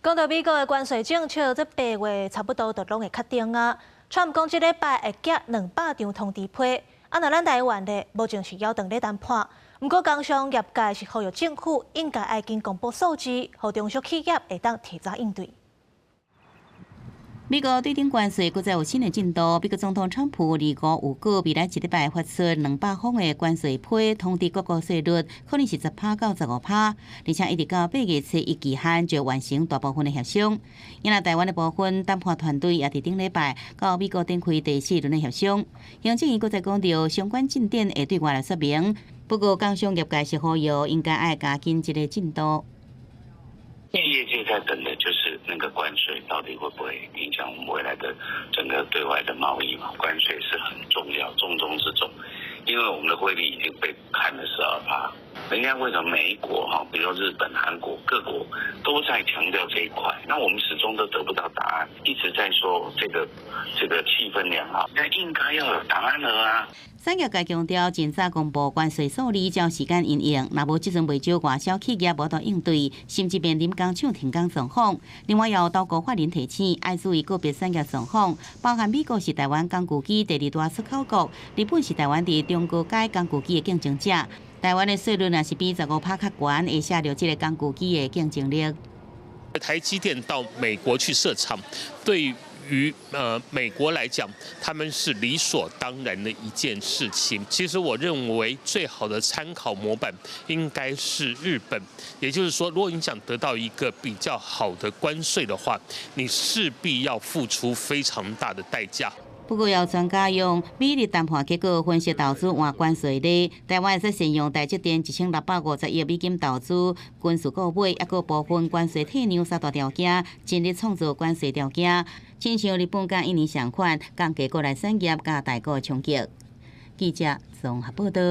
讲到美国的关税政策，这8月差不多就拢会确定啊。川普讲，这礼拜会寄200张通知批，啊，那咱台湾的目前是还等咧谈判。不过，工商业界是呼吁政府应该要紧公布数字，让中小企业会当提早应对。 美国对顶关税搁再有新的进度。美国总统川普2月有告未来一礼拜发出200封的关税批，通知各国税率可能是10%到15%，而且一直到8月初一期限就完成大部分的协商。因为台湾的部分谈判团队也伫顶礼拜到美国展开第4轮的协商。行政院搁再讲到相关进展会对外来说明，不过工商业界是呼吁应该爱加紧这个进度。 业界在等的就是那个关税到底会不会影响我们未来的整个对外的贸易嘛？关税是很重要，重中之重，因为我们的汇率已经被砍了12%。人家为什么美国哈，比如说日本、韩国各国都在强调这一块，那我们始终都得不到答案，一直在说这个气氛良好，那应该要有答案了啊。 产业界强调，尽早公布关税数字，照时间运用。若无即阵未少外小企业无法应对，甚至面临工厂停工状况。另外，也有多国法人提醒，要注意个别产业状况，包含美国是台湾工具机第2大出口国，日本是台湾伫中国界工具机的竞争者。台湾的税率若是比15%较悬，会削弱这个工具机的竞争力。台积电到美国去设厂，对于美国来讲，他们是理所当然的一件事情。其实我认为最好的参考模板应该是日本。也就是说，如果你想得到一个比较好的关税的话，你势必要付出非常大的代价。 不过，有专家用美日谈判结果分析投资换关税率，台湾会使善用台积电1650亿美金投资军事购买，还有部分关税退让3大条件，尽力创造关税条件，亲像日本甲印尼相款，降低国内产业甲大国的冲击。记者综合报道。